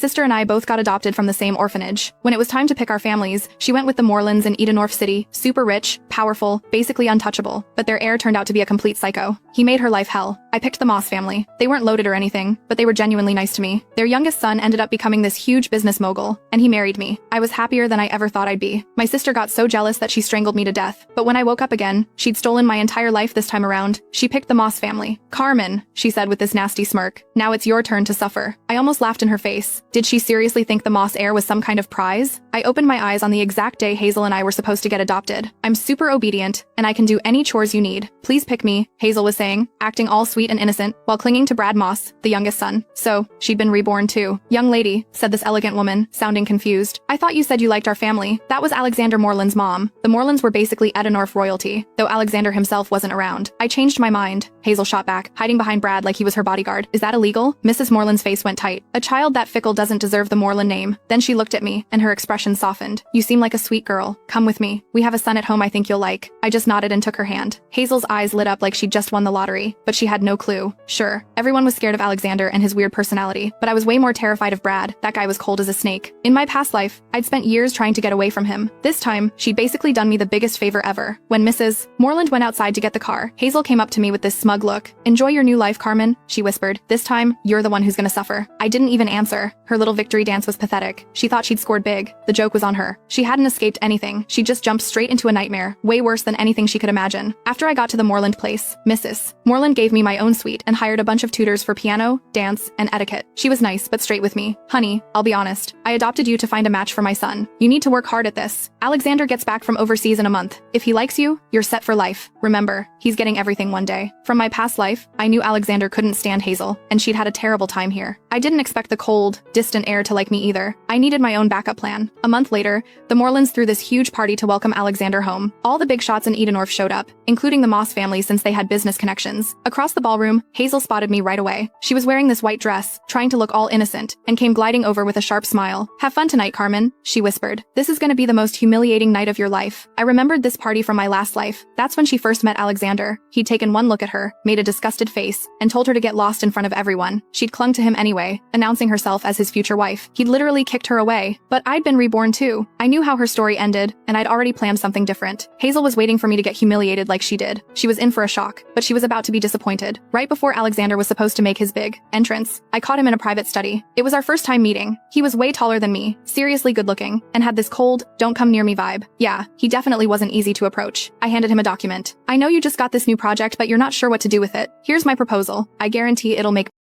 sister and I both got adopted from the same orphanage. When it was time to pick our families, she went with the Morlands in Edenorf City, super rich, powerful, basically untouchable, but their heir turned out to be a complete psycho. He made her life hell. I picked the Moss family. They weren't loaded or anything, but they were genuinely nice to me. Their youngest son ended up becoming this huge business mogul, and he married me. I was happier than I ever thought I'd be. My sister got so jealous that she strangled me to death, but when I woke up again, she'd stolen my entire life this time around. She picked the Moss family. Carmen, she said with this nasty smirk, now it's your turn to suffer. I almost laughed in her face. Did she seriously think the Moss heir was some kind of prize? I opened my eyes on the exact day Hazel and I were supposed to get adopted. I'm super obedient, and I can do any chores you need. Please pick me, Hazel was saying, acting all sweet and innocent, while clinging to Brad Moss, the youngest son. So, she'd been reborn too. Young lady, said this elegant woman, sounding confused. I thought you said you liked our family. That was Alexander Moreland's mom. The Morelands were basically Edenorf royalty, though Alexander himself wasn't around. I changed my mind, Hazel shot back, hiding behind Brad like he was her bodyguard. Is that illegal? Mrs. Moreland's face went tight. A child that fickle doesn't deserve the Moreland name. Then she looked at me, and her expression softened. You seem like a sweet girl. Come with me. We have a son at home I think you'll like. I just nodded and took her hand. Hazel's eyes lit up like she'd just won the lottery, but she had no clue. Sure, everyone was scared of Alexander and his weird personality, but I was way more terrified of Brad. That guy was cold as a snake. In my past life, I'd spent years trying to get away from him. This time, she'd basically done me the biggest favor ever. When Mrs. Moreland went outside to get the car, Hazel came up to me with this smug look. Enjoy your new life, Carmen, she whispered. This time, you're the one who's gonna suffer. I didn't even answer. Her little victory dance was pathetic. She thought she'd scored big. The joke was on her. She hadn't escaped anything. She just jumped straight into a nightmare, way worse than anything she could imagine. After I got to the Moreland place, Mrs. Moreland gave me my own suite and hired a bunch of tutors for piano, dance, and etiquette. She was nice, but straight with me. Honey, I'll be honest. I adopted you to find a match for my son. You need to work hard at this. Alexander gets back from overseas in a month. If he likes you, you're set for life. Remember, he's getting everything one day. From my past life, I knew Alexander couldn't stand Hazel, and she'd had a terrible time here. I didn't expect the cold, distant heir to like me either. I needed my own backup plan. A month later, the Morelands threw this huge party to welcome Alexander home. All the big shots in Edenorf showed up, including the Moss family since they had business connections. Across the ballroom, Hazel spotted me right away. She was wearing this white dress, trying to look all innocent, and came gliding over with a sharp smile. Have fun tonight, Carmen, she whispered. This is gonna be the most humiliating night of your life. I remembered this party from my last life. That's when she first met Alexander. He'd taken one look at her, made a disgusted face, and told her to get lost in front of everyone. She'd clung to him anyway, announcing herself as his future wife. He'd literally kicked her away. But I'd been reborn too. I knew how her story ended, and I'd already planned something different. Hazel was waiting for me to get humiliated like she did. She was in for a shock, but she was about to be disappointed. Right before Alexander was supposed to make his big entrance, I caught him in a private study. It was our first time meeting. He was way taller than me, seriously good looking, and had this cold, don't come near me vibe. Yeah, he definitely wasn't easy to approach. I handed him a document. I know you just got this new project, but you're not sure what to do with it. Here's my proposal. I guarantee it'll make